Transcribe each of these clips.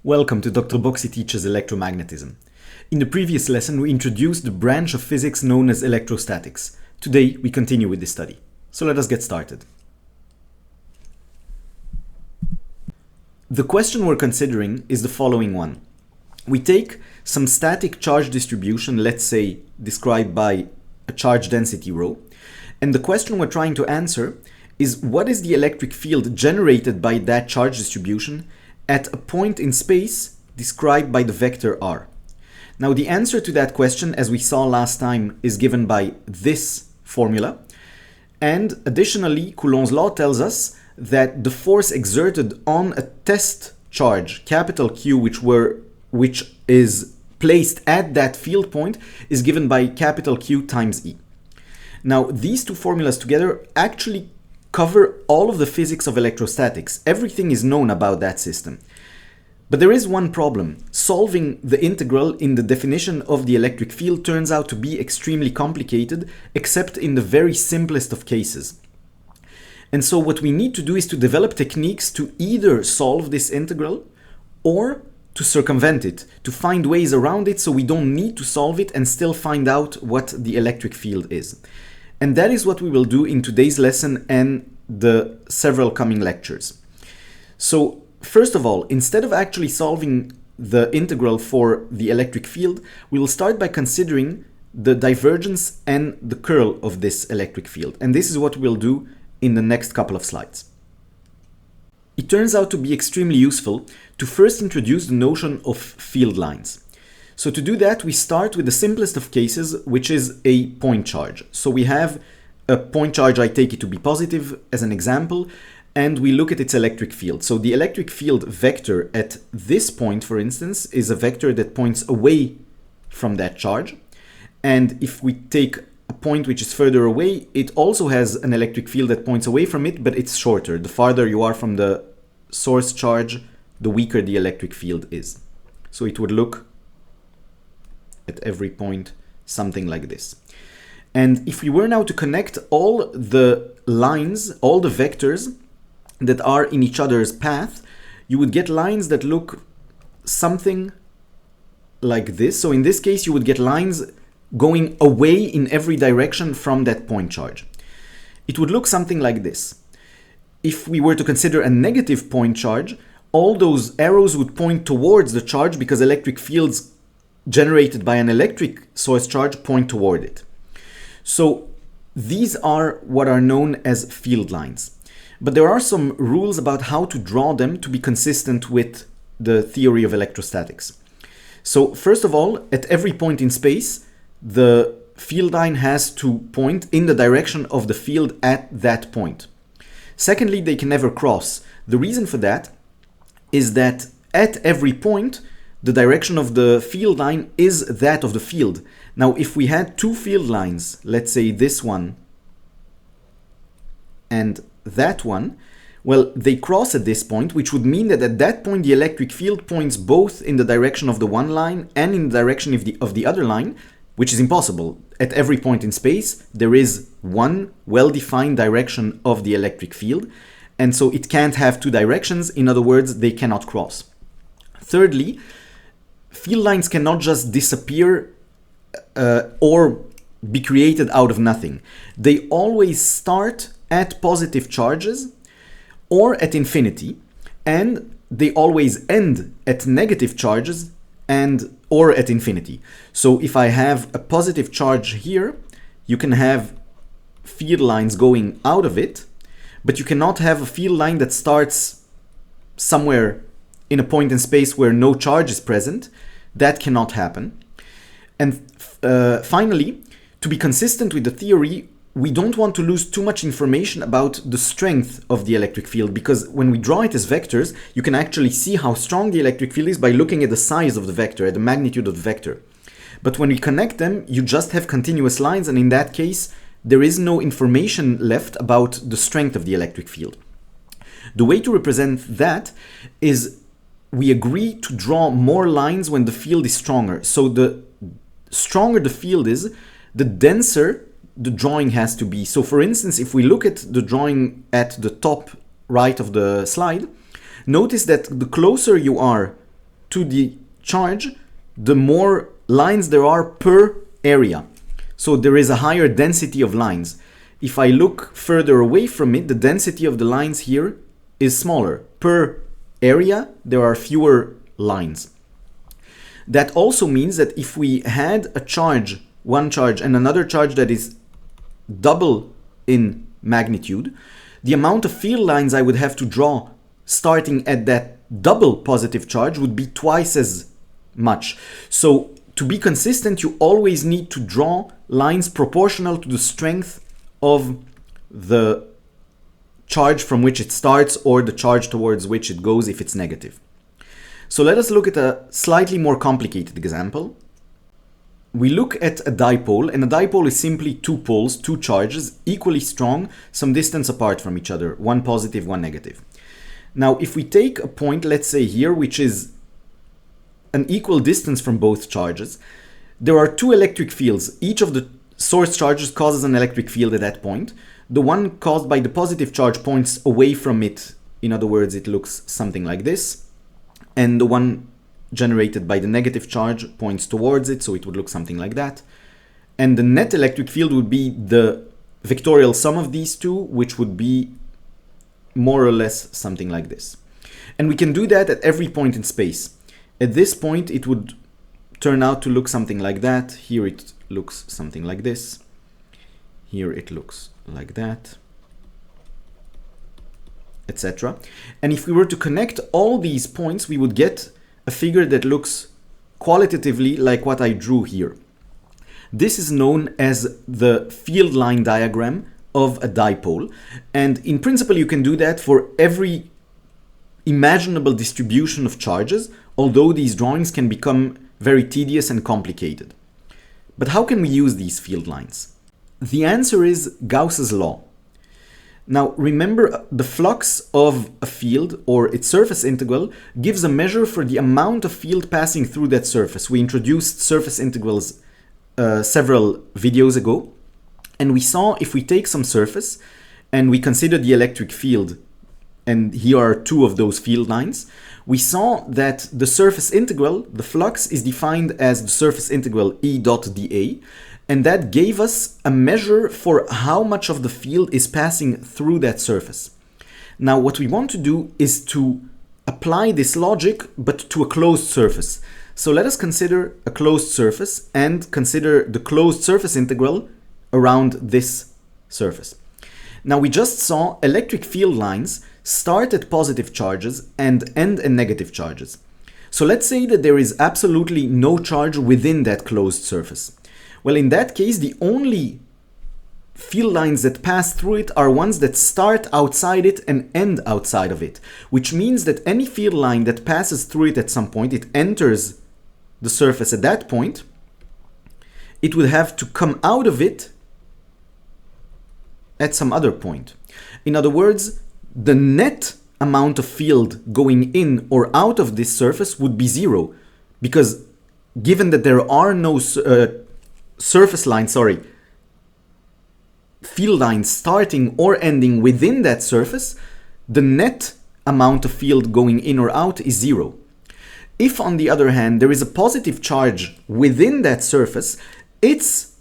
Welcome to Dr. Boxy Teaches Electromagnetism. In the previous lesson, we introduced the branch of physics known as electrostatics. Today, we continue with this study. So let us get started. The question we're considering is the following one. We take some static charge distribution, let's say described by a charge density rho, and the question we're trying to answer is what is the electric field generated by that charge distribution at a point in space described by the vector r. Now the answer to that question, as we saw last time, is given by this formula. And additionally, Coulomb's law tells us that the force exerted on a test charge, capital Q, which is placed at that field point, is given by capital Q times E. Now these two formulas together actually cover all of the physics of electrostatics. Everything is known about that system. But there is one problem. Solving the integral in the definition of the electric field turns out to be extremely complicated, except in the very simplest of cases. And so what we need to do is to develop techniques to either solve this integral or to circumvent it, to find ways around it so we don't need to solve it and still find out what the electric field is. And that is what we will do in today's lesson and the several coming lectures. So first of all, instead of actually solving the integral for the electric field, we will start by considering the divergence and the curl of this electric field. And this is what we'll do in the next couple of slides. It turns out to be extremely useful to first introduce the notion of field lines. So to do that, we start with the simplest of cases, which is a point charge. So we have a point charge, I take it to be positive as an example, and we look at its electric field. So the electric field vector at this point, for instance, is a vector that points away from that charge. And if we take a point which is further away, it also has an electric field that points away from it, but it's shorter. The farther you are from the source charge, the weaker the electric field is. So it would look at every point something like this. And if we were now to connect all the lines, all the vectors that are in each other's path, you would get lines that look something like this. So in this case, you would get lines going away in every direction from that point charge. It would look something like this. If we were to consider a negative point charge, all those arrows would point towards the charge because electric fields generated by an electric source charge point toward it. So these are what are known as field lines. But there are some rules about how to draw them to be consistent with the theory of electrostatics. So first of all, at every point in space, the field line has to point in the direction of the field at that point. Secondly, they can never cross. The reason for that is that at every point, the direction of the field line is that of the field. Now, if we had two field lines, let's say this one and that one, well, they cross at this point, which would mean that at that point the electric field points both in the direction of the one line and in the direction of the other line, which is impossible. At every point in space, there is one well-defined direction of the electric field, and so it can't have two directions. In other words, they cannot cross. Thirdly, field lines cannot just disappear or be created out of nothing. They always start at positive charges or at infinity, and they always end at negative charges and or at infinity. So if I have a positive charge here, you can have field lines going out of it, but you cannot have a field line that starts somewhere in a point in space where no charge is present. That cannot happen. And finally, to be consistent with the theory, we don't want to lose too much information about the strength of the electric field, because when we draw it as vectors, you can actually see how strong the electric field is by looking at the size of the vector, at the magnitude of the vector. But when we connect them, you just have continuous lines, and in that case, there is no information left about the strength of the electric field. The way to represent that is we agree to draw more lines when the field is stronger. So the stronger the field is, the denser the drawing has to be. So for instance, if we look at the drawing at the top right of the slide, notice that the closer you are to the charge, the more lines there are per area. So there is a higher density of lines. If I look further away from it, the density of the lines here is smaller. Per area, there are fewer lines. That also means that if we had a charge, one charge, and another charge that is double in magnitude, the amount of field lines I would have to draw starting at that double positive charge would be twice as much. So to be consistent, you always need to draw lines proportional to the strength of the charge from which it starts or the charge towards which it goes if it's negative. So let us look at a slightly more complicated example. We look at a dipole, and a dipole is simply two poles, two charges, equally strong, some distance apart from each other, one positive, one negative. Now, if we take a point, let's say here, which is an equal distance from both charges, there are two electric fields. Each of the source charges causes an electric field at that point. The one caused by the positive charge points away from it. In other words, it looks something like this. And the one generated by the negative charge points towards it, so it would look something like that. And the net electric field would be the vectorial sum of these two, which would be more or less something like this. And we can do that at every point in space. At this point, it would turn out to look something like that. Here it looks something like this. Here it looks like that, etc. And if we were to connect all these points, we would get a figure that looks qualitatively like what I drew here. This is known as the field line diagram of a dipole. And in principle, you can do that for every imaginable distribution of charges, although these drawings can become very tedious and complicated. But how can we use these field lines? The answer is Gauss's law. Now remember, the flux of a field or its surface integral gives a measure for the amount of field passing through that surface. We introduced surface integrals several videos ago, and we saw if we take some surface and we consider the electric field, and here are two of those field lines, we saw that the surface integral, the flux, is defined as the surface integral E dot dA, and that gave us a measure for how much of the field is passing through that surface. Now what we want to do is to apply this logic but to a closed surface. So let us consider a closed surface and consider the closed surface integral around this surface. Now we just saw electric field lines start at positive charges and end at negative charges. So let's say that there is absolutely no charge within that closed surface. Well, in that case, the only field lines that pass through it are ones that start outside it and end outside of it, which means that any field line that passes through it at some point, it enters the surface at that point, it would have to come out of it at some other point. In other words, the net amount of field going in or out of this surface would be zero, because given that there are no field lines starting or ending within that surface, the net amount of field going in or out is zero. If, on the other hand, there is a positive charge within that surface, its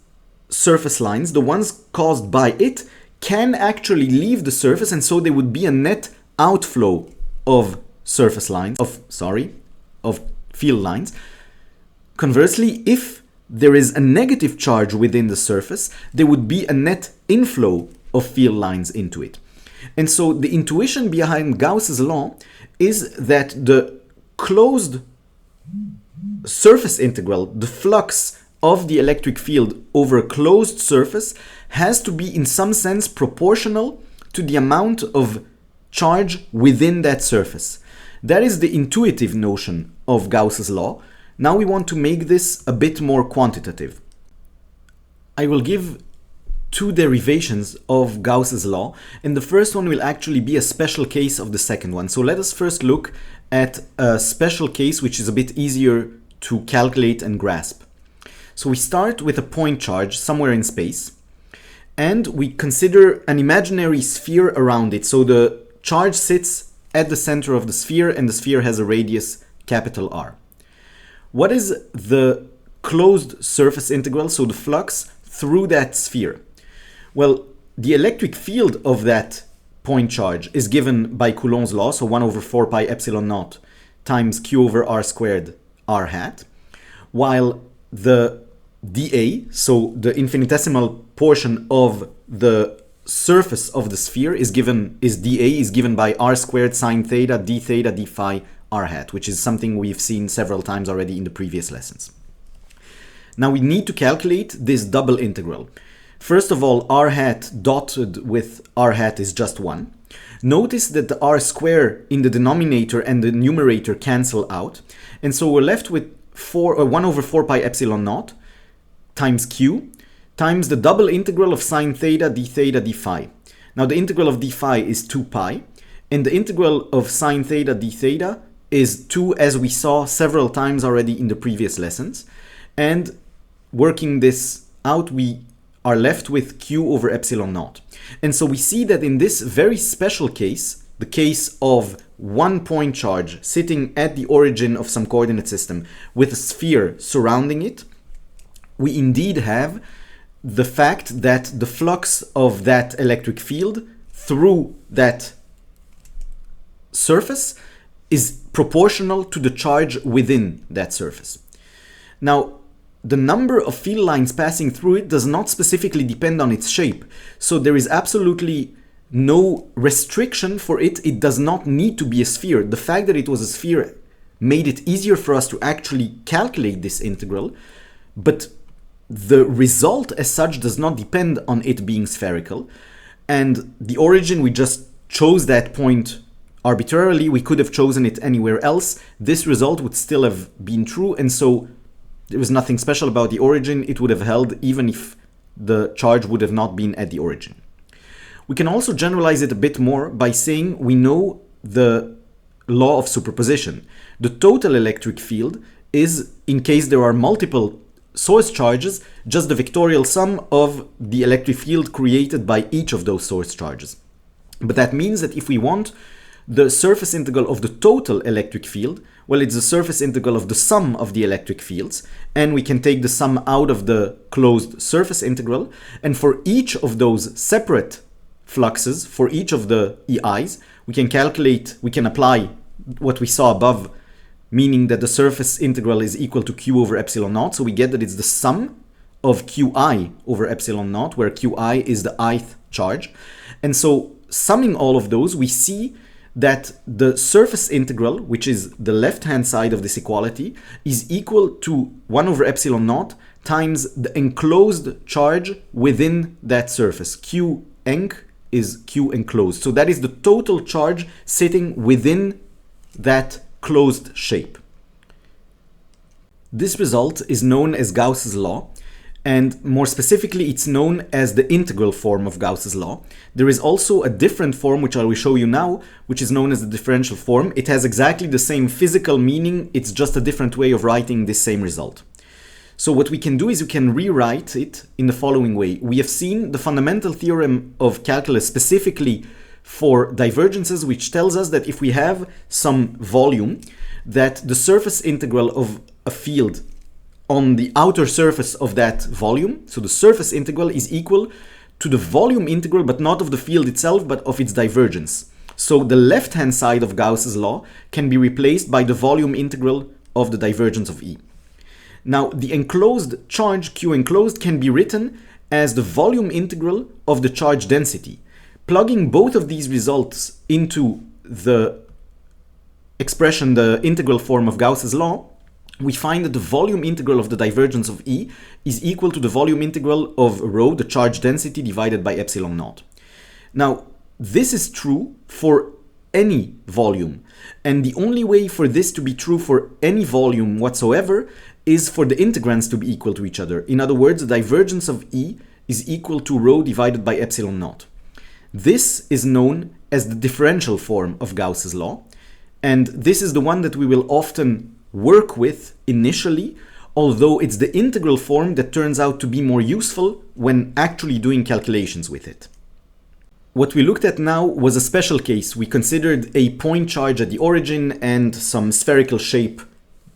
surface lines, the ones caused by it, can actually leave the surface, and so there would be a net outflow of of field lines. Conversely, if there is a negative charge within the surface, there would be a net inflow of field lines into it. And so the intuition behind Gauss's law is that the closed surface integral, the flux of the electric field over a closed surface, has to be in some sense proportional to the amount of charge within that surface. That is the intuitive notion of Gauss's law. Now we want to make this a bit more quantitative. I will give two derivations of Gauss's law, and the first one will actually be a special case of the second one. So let us first look at a special case which is a bit easier to calculate and grasp. So we start with a point charge somewhere in space, and we consider an imaginary sphere around it. So the charge sits at the center of the sphere, and the sphere has a radius capital R. What is the closed surface integral, so the flux through that sphere? Well, the electric field of that point charge is given by Coulomb's law, so 1 over 4 pi epsilon naught times q over r squared r hat, while the dA, so the infinitesimal portion of the surface of the sphere is given by r squared sine theta d phi r hat, which is something we've seen several times already in the previous lessons. Now we need to calculate this double integral. First of all, r hat dotted with r hat is just 1. Notice that the r square in the denominator and the numerator cancel out, and so we're left with 1 over 4 pi epsilon naught times q times the double integral of sine theta d phi. Now the integral of d phi is 2 pi, and the integral of sine theta d theta is 2, as we saw several times already in the previous lessons. And working this out, we are left with q over epsilon naught. And so we see that in this very special case, the case of one point charge sitting at the origin of some coordinate system with a sphere surrounding it, we indeed have the fact that the flux of that electric field through that surface is proportional to the charge within that surface. Now, the number of field lines passing through it does not specifically depend on its shape, so there is absolutely no restriction for it. It does not need to be a sphere. The fact that it was a sphere made it easier for us to actually calculate this integral, but the result as such does not depend on it being spherical. And the origin, we just chose that point arbitrarily. We could have chosen it anywhere else. This result would still have been true, and so there was nothing special about the origin. It would have held even if the charge would have not been at the origin. We can also generalize it a bit more by saying we know the law of superposition. The total electric field is, in case there are multiple source charges, just the vectorial sum of the electric field created by each of those source charges. But that means that if we want the surface integral of the total electric field, well, it's the surface integral of the sum of the electric fields, and we can take the sum out of the closed surface integral, and for each of those separate fluxes, for each of the EIs, we can apply what we saw above, meaning that the surface integral is equal to q over epsilon naught, so we get that it's the sum of qi over epsilon naught, where qi is the ith charge. And so summing all of those, we see that the surface integral, which is the left-hand side of this equality, is equal to 1 over epsilon naught times the enclosed charge within that surface. Q enc is Q enclosed. So that is the total charge sitting within that closed shape. This result is known as Gauss's law, and more specifically it's known as the integral form of Gauss's law. There is also a different form, which I will show you now, which is known as the differential form. It has exactly the same physical meaning, it's just a different way of writing this same result. So what we can do is we can rewrite it in the following way. We have seen the fundamental theorem of calculus specifically for divergences, which tells us that if we have some volume, that the surface integral of a field on the outer surface of that volume, so the surface integral is equal to the volume integral, but not of the field itself, but of its divergence. So the left-hand side of Gauss's law can be replaced by the volume integral of the divergence of E. Now, the enclosed charge, Q enclosed, can be written as the volume integral of the charge density. Plugging both of these results into the expression, the integral form of Gauss's law, we find that the volume integral of the divergence of E is equal to the volume integral of rho, the charge density, divided by epsilon naught. Now, this is true for any volume, and the only way for this to be true for any volume whatsoever is for the integrands to be equal to each other. In other words, the divergence of E is equal to rho divided by epsilon naught. This is known as the differential form of Gauss's law, and this is the one that we will often work with initially, although it's the integral form that turns out to be more useful when actually doing calculations with it. what we looked at now was a special case. We considered a point charge at the origin and some spherical shape,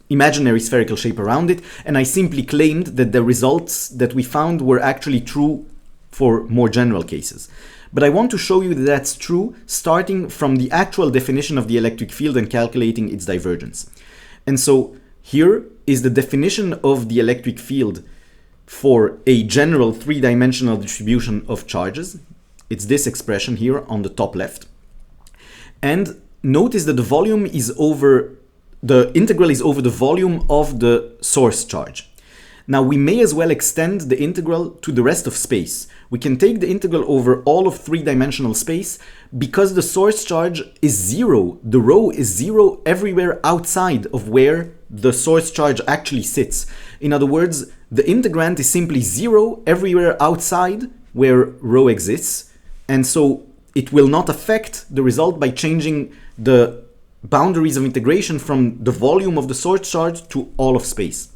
imaginary spherical shape around it, and I simply claimed that the results that we found were actually true for more general cases. But I want to show you that that's true starting from the actual definition of the electric field and calculating its divergence. And so here is the definition of the electric field for a general three-dimensional distribution of charges. It's this expression here on the top left. And notice that the volume is over, the integral is over the volume of the source charge. Now we may as well extend the integral to the rest of space. We can take the integral over all of three-dimensional space because the source charge is zero. The rho is zero everywhere outside of where the source charge actually sits. In other words, the integrand is simply zero everywhere outside where rho exists, and so it will not affect the result by changing the boundaries of integration from the volume of the source charge to all of space.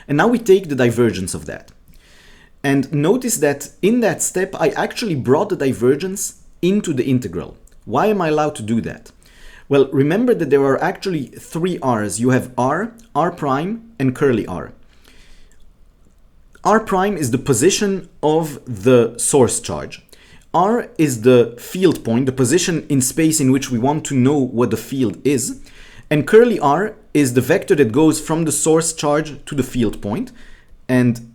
And now we take the divergence of that. And notice that in that step, I actually brought the divergence into the integral. Why am I allowed to do that? Well, remember that there are actually three r's. You have r, r prime, and curly r. R prime is the position of the source charge. R is the field point, the position in space in which we want to know what the field is. And curly r is the vector that goes from the source charge to the field point. And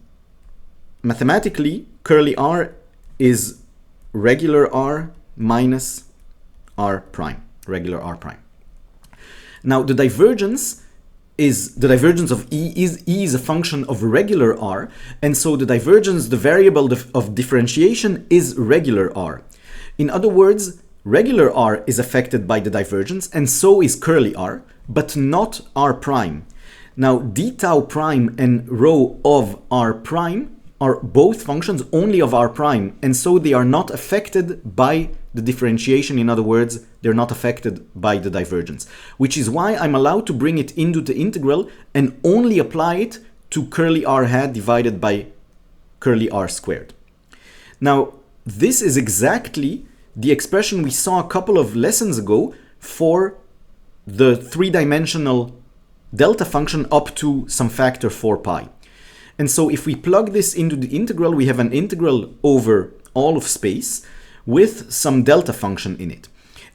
mathematically, curly r is regular r minus r prime, regular r prime. Now the divergence of E is a function of regular r, and so the divergence, the variable of differentiation, is regular r. In other words, regular r is affected by the divergence, and so is curly r, but not r prime. Now d tau prime and rho of r prime are both functions only of r prime, and so they are not affected by the differentiation. In other words, they're not affected by the divergence, which is why I'm allowed to bring it into the integral and only apply it to curly r hat divided by curly r squared. Now, this is exactly the expression we saw a couple of lessons ago for the three-dimensional delta function up to some factor 4 pi. And so if we plug this into the integral, we have an integral over all of space with some delta function in it.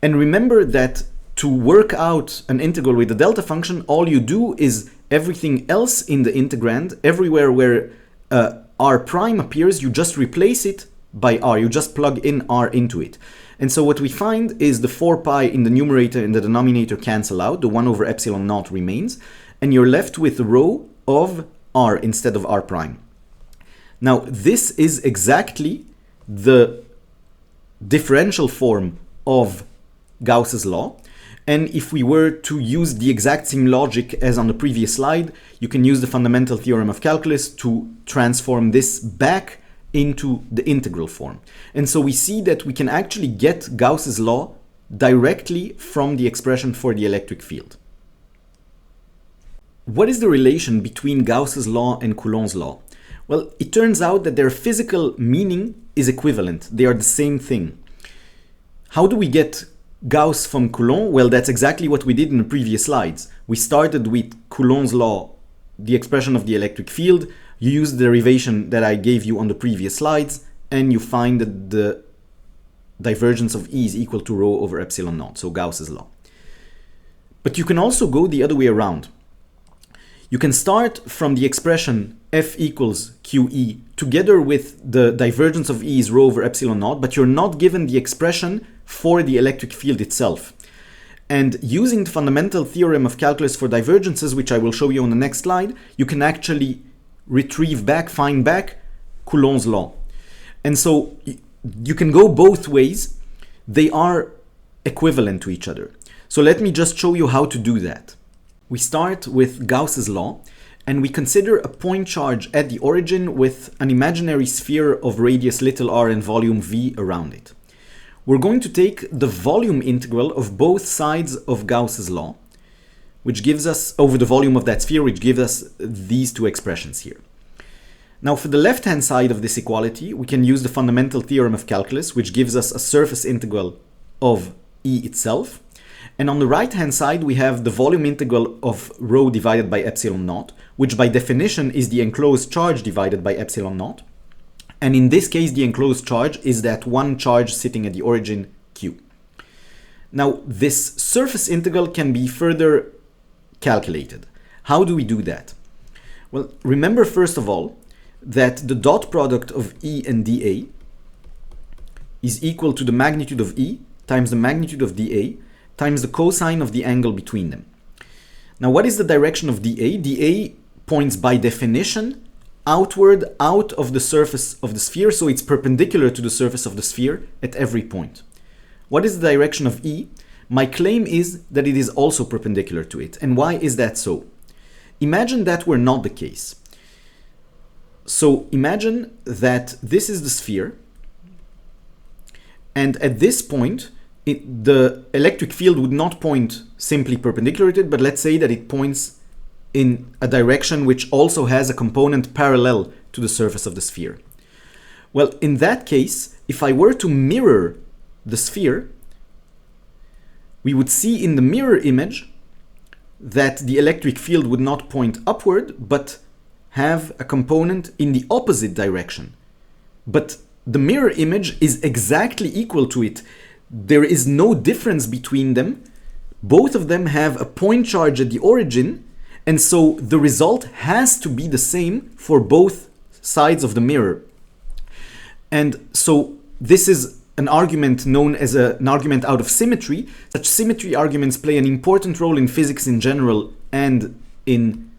And remember that to work out an integral with a delta function, all you do is everything else in the integrand, everywhere where r prime appears, you just replace it by r. You just plug in r into it. And so what we find is the 4 pi in the numerator and the denominator cancel out, the 1 over epsilon naught remains, and you're left with rho of r instead of r prime. Now this is exactly the differential form of Gauss's law, and if we were to use the exact same logic as on the previous slide, you can use the fundamental theorem of calculus to transform this back into the integral form. And so we see that we can actually get Gauss's law directly from the expression for the electric field. What is the relation between Gauss's law and Coulomb's law? Well, it turns out that their physical meaning is equivalent. They are the same thing. How do we get Gauss from Coulomb? Well, that's exactly what we did in the previous slides. We started with Coulomb's law, the expression of the electric field. You use the derivation that I gave you on the previous slides, and you find that the divergence of E is equal to rho over epsilon naught, so Gauss's law. But you can also go the other way around. You can start from the expression F equals QE together with the divergence of E is rho over epsilon naught, but you're not given the expression for the electric field itself. And using the fundamental theorem of calculus for divergences, which I will show you on the next slide, you can actually retrieve back, find back Coulomb's law. And so you can go both ways. They are equivalent to each other. So let me just show you how to do that. We start with Gauss's law, and we consider a point charge at the origin with an imaginary sphere of radius little r and volume v around it. We're going to take the volume integral of both sides of Gauss's law, which gives us, over the volume of that sphere, which gives us these two expressions here. Now for the left-hand side of this equality, we can use the fundamental theorem of calculus, which gives us a surface integral of E itself. And on the right-hand side, we have the volume integral of rho divided by epsilon naught, which by definition is the enclosed charge divided by epsilon naught. And in this case, the enclosed charge is that one charge sitting at the origin, Q. Now, this surface integral can be further calculated. How do we do that? Well, remember first of all that the dot product of E and dA is equal to the magnitude of E times the magnitude of dA times the cosine of the angle between them. Now, what is the direction of dA? dA points by definition outward out of the surface of the sphere, so it's perpendicular to the surface of the sphere at every point. What is the direction of E? My claim is that it is also perpendicular to it. And why is that so? Imagine that were not the case. So imagine that this is the sphere, and at this point, the electric field would not point simply perpendicular to it, but let's say that it points in a direction which also has a component parallel to the surface of the sphere. Well, in that case, if I were to mirror the sphere, we would see in the mirror image that the electric field would not point upward, but have a component in the opposite direction. But the mirror image is exactly equal to it. There is no difference between them. Both of them have a point charge at the origin, and so the result has to be the same for both sides of the mirror. And so this is an argument known as an argument out of symmetry. Such symmetry arguments play an important role in physics in general and in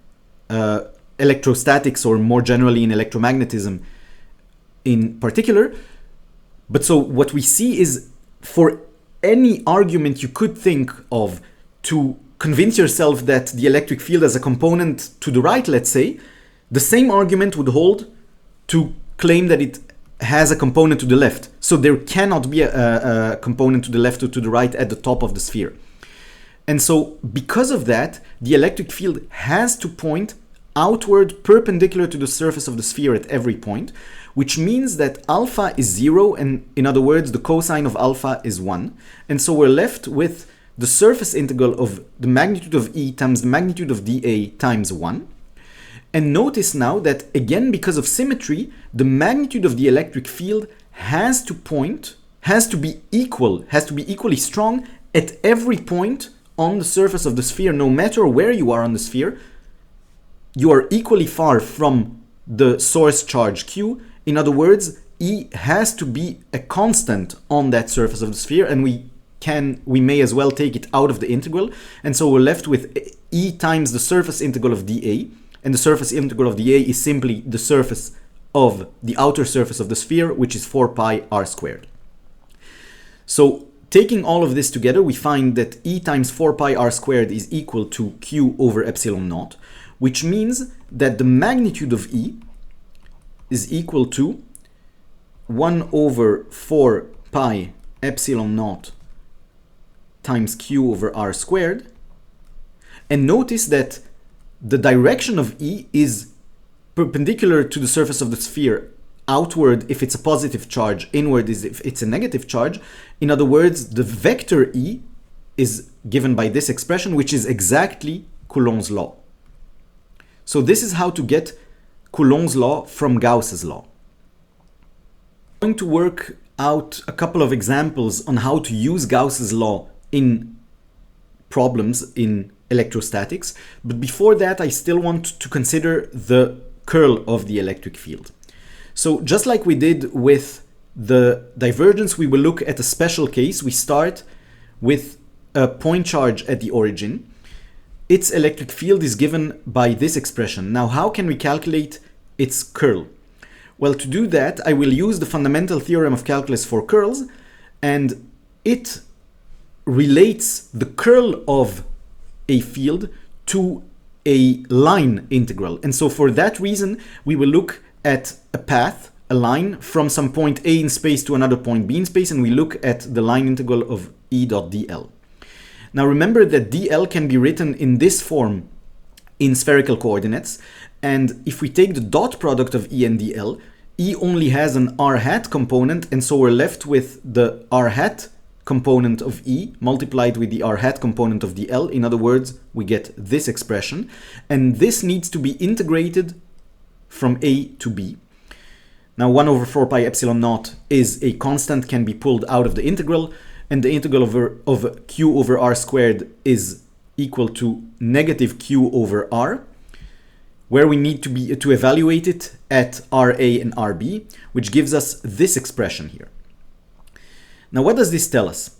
electrostatics, or more generally in electromagnetism in particular. But so what we see is, for any argument you could think of to convince yourself that the electric field has a component to the right, let's say, the same argument would hold to claim that it has a component to the left. So there cannot be a component to the left or to the right at the top of the sphere. And so because of that, the electric field has to point outward perpendicular to the surface of the sphere at every point, which means that alpha is 0, and in other words, the cosine of alpha is 1. And so we're left with the surface integral of the magnitude of E times the magnitude of dA times 1. And notice now that, again, because of symmetry, the magnitude of the electric field has to be equally strong at every point on the surface of the sphere. No matter where you are on the sphere, you are equally far from the source charge Q. In other words, E has to be a constant on that surface of the sphere, and we may as well take it out of the integral. And so we're left with E times the surface integral of dA, and the surface integral of dA is simply the surface of the outer surface of the sphere, which is 4 pi r squared. So taking all of this together, we find that E times 4 pi r squared is equal to Q over epsilon naught, which means that the magnitude of E is equal to 1 over 4 pi epsilon naught times Q over r squared. And notice that the direction of E is perpendicular to the surface of the sphere, outward if it's a positive charge, inward is if it's a negative charge. In other words, the vector E is given by this expression, which is exactly Coulomb's law. So this is how to get Coulomb's law from Gauss's law. I'm going to work out a couple of examples on how to use Gauss's law in problems in electrostatics. But before that, I still want to consider the curl of the electric field. So just like we did with the divergence, we will look at a special case. We start with a point charge at the origin. Its electric field is given by this expression. Now, how can we calculate its curl? Well, to do that, I will use the fundamental theorem of calculus for curls, and it relates the curl of a field to a line integral. And so for that reason, we will look at a path, a line from some point A in space to another point B in space, and we look at the line integral of E dot dl. Now remember that dl can be written in this form in spherical coordinates, And if we take the dot product of E and dl, E only has an r hat component, and so we're left with the r hat component of E multiplied with the r hat component of dl. In other words, we get this expression, and this needs to be integrated from a to b. Now 1 over 4 pi epsilon naught is a constant, can be pulled out of the integral, and the integral of q over r squared is equal to negative q over r, where we need to evaluate it at RA and RB, which gives us this expression here. Now, what does this tell us?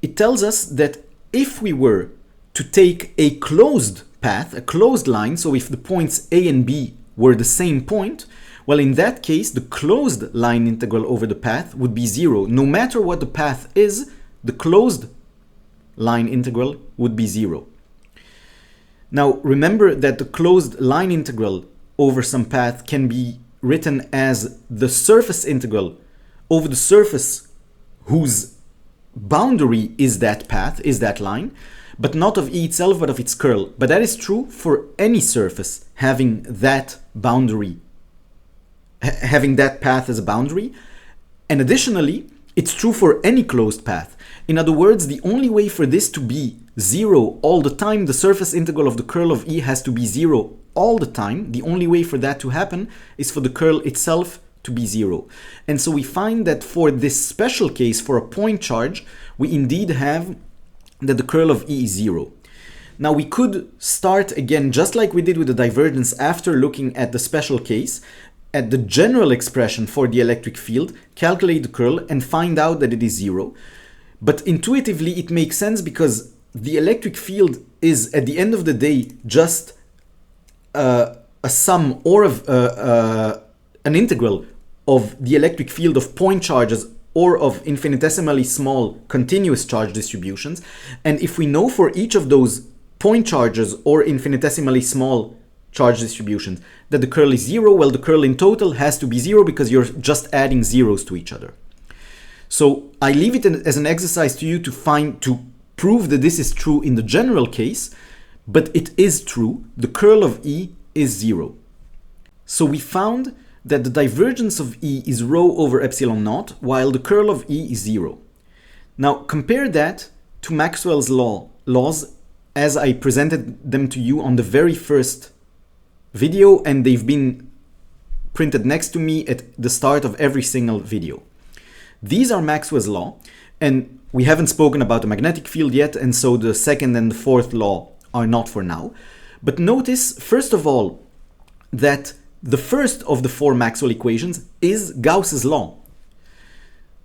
It tells us that if we were to take a closed path, a closed line, so if the points A and B were the same point, well, in that case, the closed line integral over the path would be 0. No matter what the path is, the closed line integral would be 0. Now, remember that the closed line integral over some path can be written as the surface integral over the surface whose boundary is that path, is that line, but not of E itself, but of its curl. But that is true for any surface having that boundary, having that path as a boundary. And additionally, it's true for any closed path. In other words, the only way for this to be 0 all the time, the surface integral of the curl of E has to be 0 all the time. The only way for that to happen is for the curl itself to be 0. And so we find that for this special case, for a point charge, we indeed have that the curl of E is 0. Now we could start again, just like we did with the divergence, after looking at the special case, at the general expression for the electric field, calculate the curl and find out that it is 0. But intuitively it makes sense because the electric field is, at the end of the day, just a sum or of an integral of the electric field of point charges or of infinitesimally small continuous charge distributions. And if we know for each of those point charges or infinitesimally small charge distributions that the curl is 0, well, the curl in total has to be 0 because you're just adding zeros to each other. So I leave it as an exercise to you to prove that this is true in the general case, but it is true. The curl of E is 0. So we found that the divergence of E is rho over epsilon naught, while the curl of E is 0. Now compare that to Maxwell's laws as I presented them to you on the very first video, and they've been printed next to me at the start of every single video. These are Maxwell's law, and we haven't spoken about the magnetic field yet, and so the second and the fourth law are not for now. But notice, first of all, that the first of the 4 Maxwell equations is Gauss's law.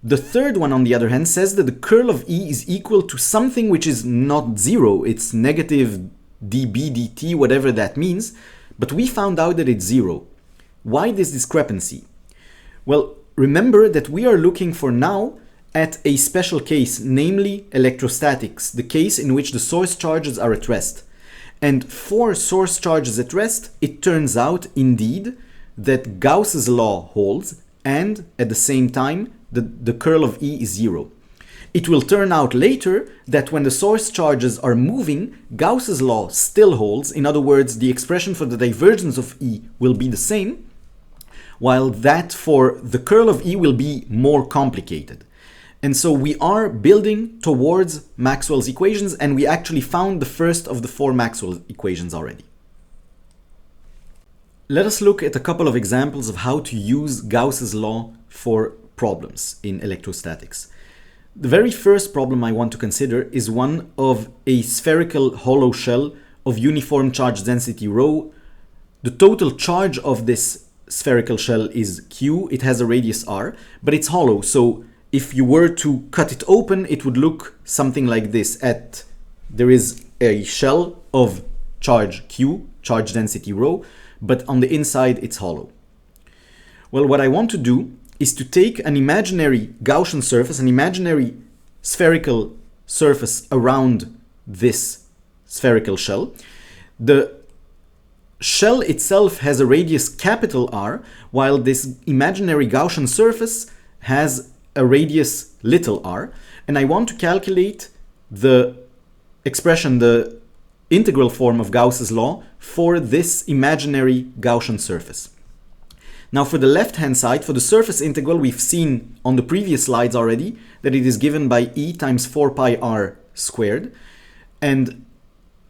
The third one, on the other hand, says that the curl of E is equal to something which is not 0. It's negative dB dt, whatever that means, but we found out that it's 0. Why this discrepancy? Well, remember that we are looking for now at a special case, namely electrostatics, the case in which the source charges are at rest. And for source charges at rest, it turns out indeed that Gauss's law holds, and at the same time, the curl of E is 0. It will turn out later that when the source charges are moving, Gauss's law still holds. In other words, the expression for the divergence of E will be the same, while that for the curl of E will be more complicated. And so we are building towards Maxwell's equations, and we actually found the first of the 4 Maxwell equations already. Let us look at a couple of examples of how to use Gauss's law for problems in electrostatics. The very first problem I want to consider is one of a spherical hollow shell of uniform charge density rho. The total charge of this spherical shell is Q. It has a radius r, but it's hollow, so if you were to cut it open, it would look something like this. There is a shell of charge Q, charge density rho, but on the inside it's hollow. Well, what I want to do is to take an imaginary Gaussian surface, an imaginary spherical surface around this spherical shell. The shell itself has a radius capital R, while this imaginary Gaussian surface has a radius little r, and I want to calculate the expression, the integral form of Gauss's law for this imaginary Gaussian surface. Now for the left-hand side, for the surface integral, we've seen on the previous slides already that it is given by E times 4 pi r squared. And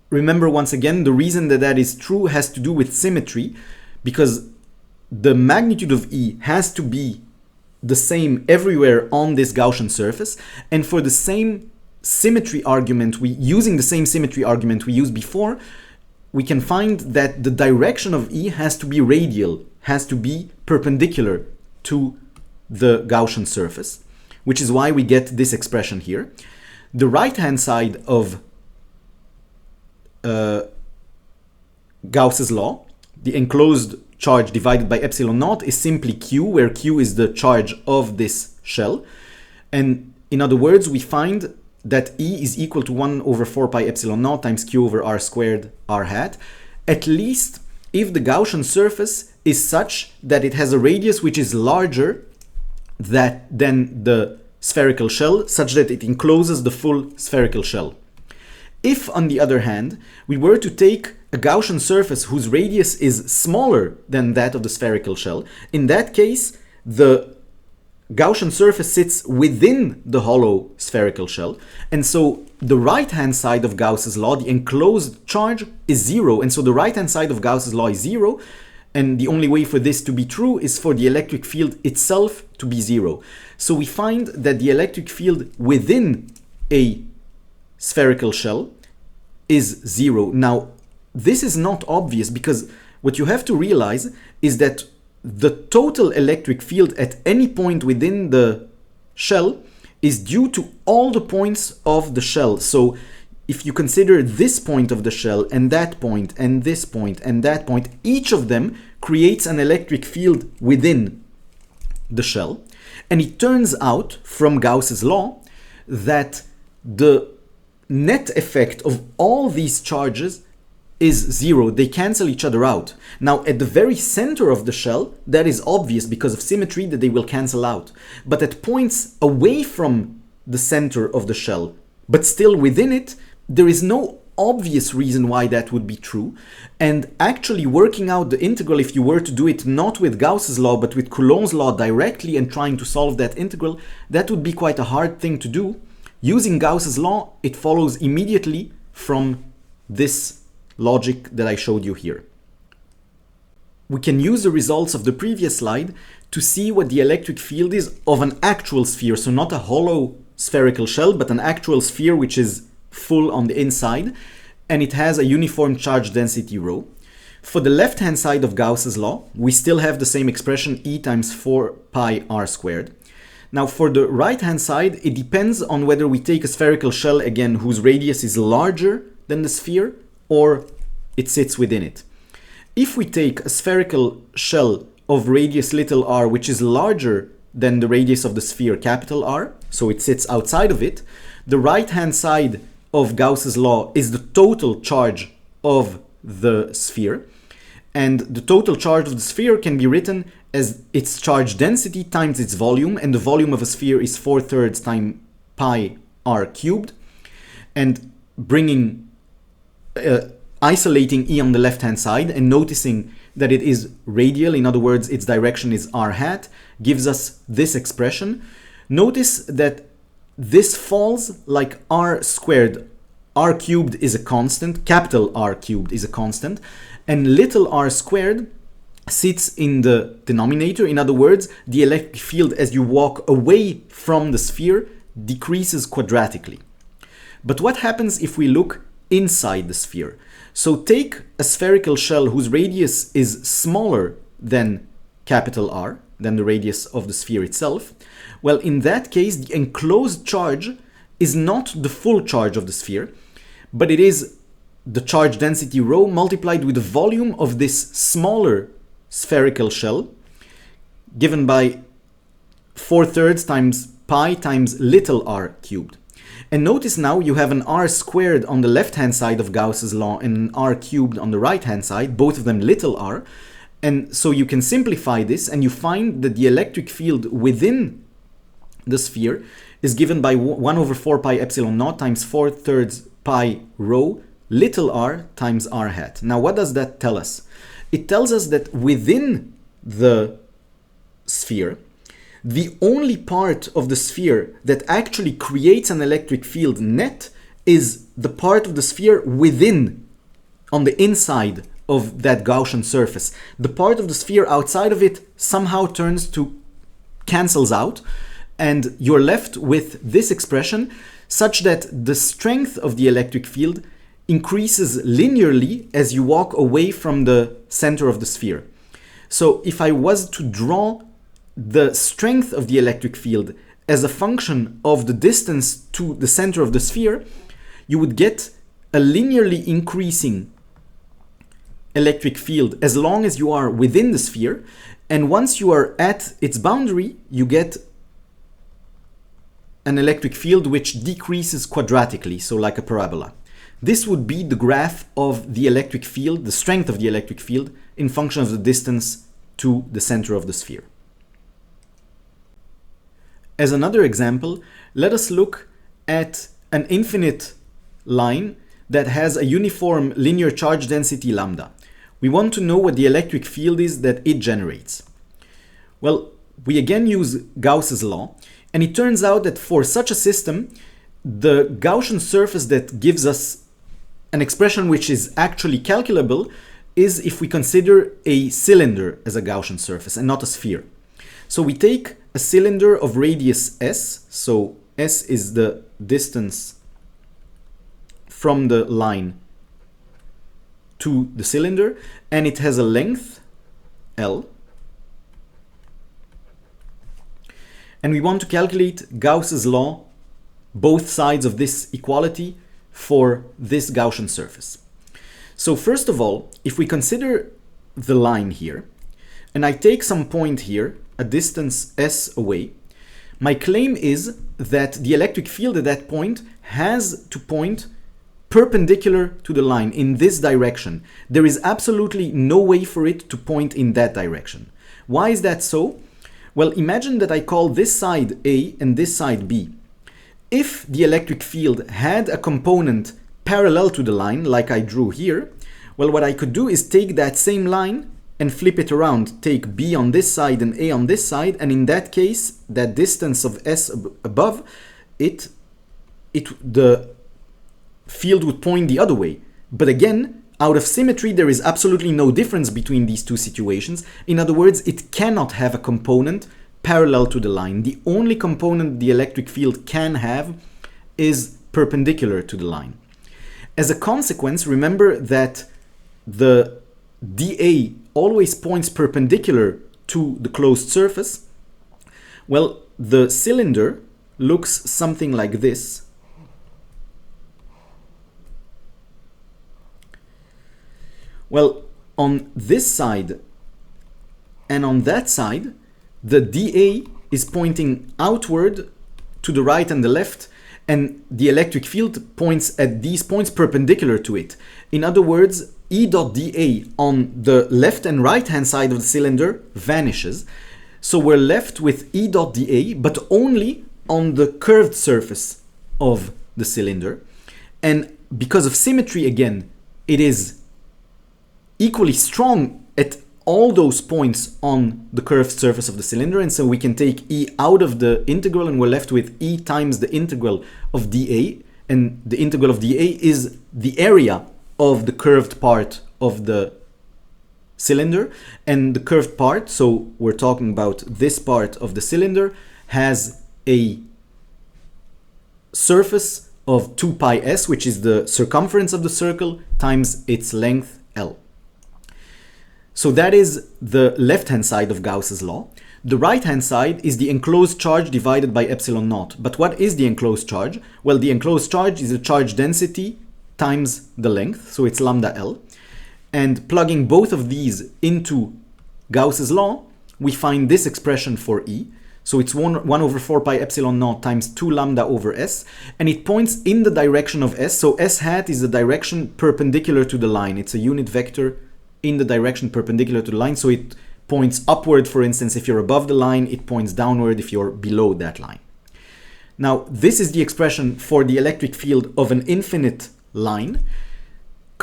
remember once again, the reason that that is true has to do with symmetry, because the magnitude of E has to be the same everywhere on this Gaussian surface. And for the same symmetry argument, using the same symmetry argument we used before, we can find that the direction of E has to be radial, has to be perpendicular to the Gaussian surface, which is why we get this expression here. The right-hand side of Gauss's law, the enclosed charge divided by epsilon naught, is simply Q, where Q is the charge of this shell. And in other words, we find that E is equal to 1 over 4 pi epsilon naught times Q over r squared r hat, at least if the Gaussian surface is such that it has a radius which is larger than the spherical shell, such that it encloses the full spherical shell. If, on the other hand, we were to take a Gaussian surface whose radius is smaller than that of the spherical shell, in that case, the Gaussian surface sits within the hollow spherical shell, and so the right-hand side of Gauss's law, the enclosed charge, is 0, and so the right-hand side of Gauss's law is 0, and the only way for this to be true is for the electric field itself to be 0. So we find that the electric field within a spherical shell is 0. Now, this is not obvious, because what you have to realize is that the total electric field at any point within the shell is due to all the points of the shell. So if you consider this point of the shell and that point and this point and that point, each of them creates an electric field within the shell. And it turns out from Gauss's law that the net effect of all these charges is 0. They cancel each other out. Now, at the very center of the shell, that is obvious because of symmetry that they will cancel out. But at points away from the center of the shell, but still within it, there is no obvious reason why that would be true. And actually working out the integral, if you were to do it not with Gauss's law, but with Coulomb's law directly and trying to solve that integral, that would be quite a hard thing to do. Using Gauss's law, it follows immediately from this logic that I showed you here. We can use the results of the previous slide to see what the electric field is of an actual sphere, so not a hollow spherical shell, but an actual sphere which is full on the inside, and it has a uniform charge density rho. For the left-hand side of Gauss's law, we still have the same expression, E times 4 pi r squared. Now for the right-hand side, it depends on whether we take a spherical shell again whose radius is larger than the sphere, or it sits within it. If we take a spherical shell of radius little r, which is larger than the radius of the sphere capital R, so it sits outside of it, the right-hand side of Gauss's law is the total charge of the sphere. And the total charge of the sphere can be written as its charge density times its volume, and the volume of a sphere is 4/3 times pi r cubed. And bringing isolating E on the left-hand side and noticing that it is radial, in other words, its direction is r hat, gives us this expression. Notice that this falls like r squared. R cubed is a constant, capital R cubed is a constant, and little r squared sits in the denominator. In other words, the electric field as you walk away from the sphere decreases quadratically. But what happens if we look inside the sphere? So take a spherical shell whose radius is smaller than capital R, than the radius of the sphere itself. Well, in that case, the enclosed charge is not the full charge of the sphere, but it is the charge density rho multiplied with the volume of this smaller spherical shell, given by 4/3 times pi times little r cubed. And notice now you have an r squared on the left-hand side of Gauss's law and an r cubed on the right-hand side, both of them little r. And so you can simplify this and you find that the electric field within the sphere is given by 1/4 pi epsilon naught times 4/3 pi rho little r times r hat. Now, what does that tell us? It tells us that within the sphere, the only part of the sphere that actually creates an electric field net is the part of the sphere within, on the inside of that Gaussian surface. The part of the sphere outside of it somehow cancels out, and you're left with this expression such that the strength of the electric field increases linearly as you walk away from the center of the sphere. So if I was to draw the strength of the electric field as a function of the distance to the center of the sphere, you would get a linearly increasing electric field as long as you are within the sphere, and once you are at its boundary, you get an electric field which decreases quadratically, so like a parabola. This would be the graph of the electric field, the strength of the electric field, in function of the distance to the center of the sphere. As another example, let us look at an infinite line that has a uniform linear charge density lambda. We want to know what the electric field is that it generates. Well, we again use Gauss's law, and it turns out that for such a system, the Gaussian surface that gives us an expression which is actually calculable is if we consider a cylinder as a Gaussian surface and not a sphere. So we take a cylinder of radius s, so s is the distance from the line to the cylinder, and it has a length L. And we want to calculate Gauss's law, both sides of this equality, for this Gaussian surface. So first of all, if we consider the line here, and I take some point here, a distance s away, my claim is that the electric field at that point has to point perpendicular to the line in this direction. There is absolutely no way for it to point in that direction. Why is that so? Well, imagine that I call this side A and this side B. If the electric field had a component parallel to the line, like I drew here, well, what I could do is take that same line and flip it around, take B on this side and A on this side, and in that case, that distance of S above, the field would point the other way. But again, out of symmetry, there is absolutely no difference between these two situations. In other words, it cannot have a component parallel to the line. The only component the electric field can have is perpendicular to the line. As a consequence, remember that the dA always points perpendicular to the closed surface. Well, the cylinder looks something like this. Well, on this side and on that side, the dA is pointing outward to the right and the left, and the electric field points at these points perpendicular to it. In other words, E dot dA on the left and right hand side of the cylinder vanishes. So we're left with E dot dA, but only on the curved surface of the cylinder. And because of symmetry again, it is equally strong at all those points on the curved surface of the cylinder, and so we can take E out of the integral and we're left with E times the integral of dA, and the integral of dA is the area of the curved part of the cylinder, and the curved part, so we're talking about this part of the cylinder, has a surface of 2 pi s, which is the circumference of the circle, times its length L. So that is the left-hand side of Gauss's law. The right-hand side is the enclosed charge divided by epsilon naught. But what is the enclosed charge? Well, the enclosed charge is the charge density times the length, so it's lambda L. And plugging both of these into Gauss's law, we find this expression for E. So it's 1 over 4 pi epsilon naught times 2 lambda over S, and it points in the direction of S. So S hat is the direction perpendicular to the line. It's a unit vector in the direction perpendicular to the line, so it points upward. For instance, if you're above the line, it points downward if you're below that line. Now, this is the expression for the electric field of an infinite line.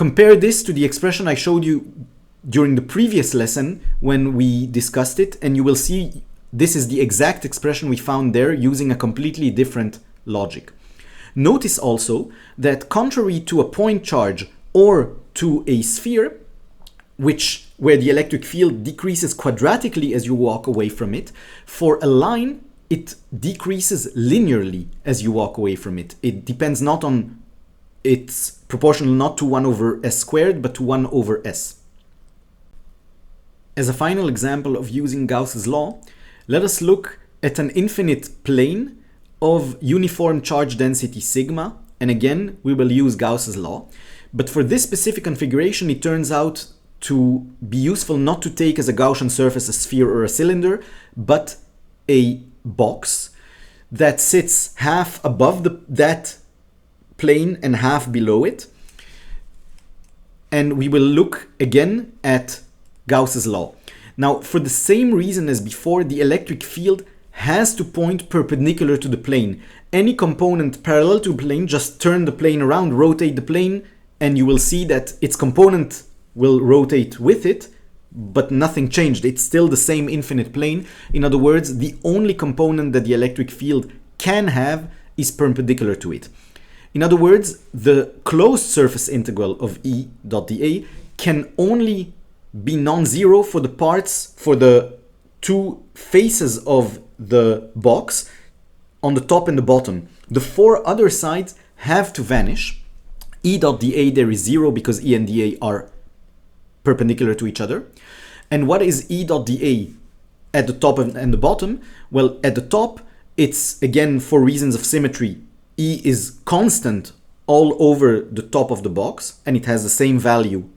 Compare this to the expression I showed you during the previous lesson when we discussed it, and you will see this is the exact expression we found there using a completely different logic. Notice also that contrary to a point charge or to a sphere, where the electric field decreases quadratically as you walk away from it, for a line it decreases linearly as you walk away from it. It depends not on, it's proportional not to 1 over s squared but to 1 over s. As a final example of using Gauss's law, let us look at an infinite plane of uniform charge density sigma, and again we will use Gauss's law. But for this specific configuration it turns out to be useful not to take as a Gaussian surface a sphere or a cylinder, but a box that sits half above that plane and half below it. And we will look again at Gauss's law. Now, for the same reason as before, the electric field has to point perpendicular to the plane. Any component parallel to a plane, just turn the plane around, rotate the plane, and you will see that its component will rotate with it, but nothing changed. It's still the same infinite plane. In other words, the only component that the electric field can have is perpendicular to it. In other words, the closed surface integral of E dot dA can only be non-zero for the parts, for the two faces of the box on the top and the bottom. The four other sides have to vanish. E dot dA there is 0 because E and dA are perpendicular to each other. And what is E dot dA at the top and the bottom? Well, at the top, it's again for reasons of symmetry. E is constant all over the top of the box, and it has the same value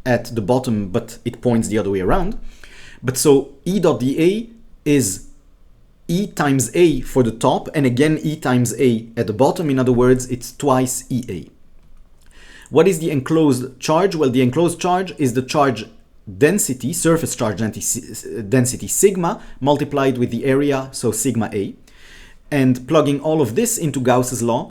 at the bottom, but it points the other way around. But so E dot dA is E times A for the top, and again E times A at the bottom. In other words, it's twice EA. What is the enclosed charge? Well, the enclosed charge is the charge density, surface charge density sigma, multiplied with the area, so sigma A. And plugging all of this into Gauss's law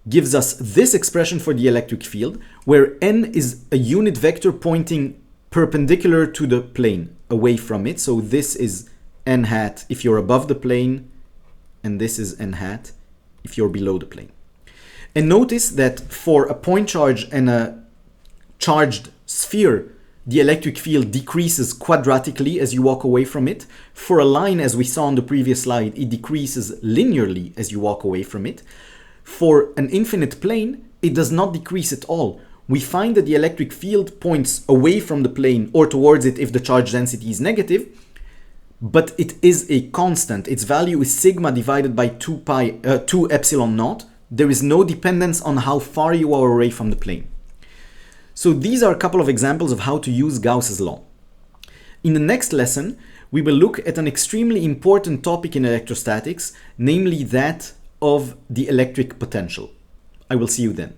gives us this expression for the electric field, where n is a unit vector pointing perpendicular to the plane, away from it. So this is n hat if you're above the plane, and this is n hat if you're below the plane. And notice that for a point charge and a charged sphere, the electric field decreases quadratically as you walk away from it. For a line, as we saw on the previous slide, it decreases linearly as you walk away from it. For an infinite plane, it does not decrease at all. We find that the electric field points away from the plane or towards it if the charge density is negative, but it is a constant. Its value is sigma divided by 2 epsilon naught. There is no dependence on how far you are away from the plane. So these are a couple of examples of how to use Gauss's law. In the next lesson, we will look at an extremely important topic in electrostatics, namely that of the electric potential. I will see you then.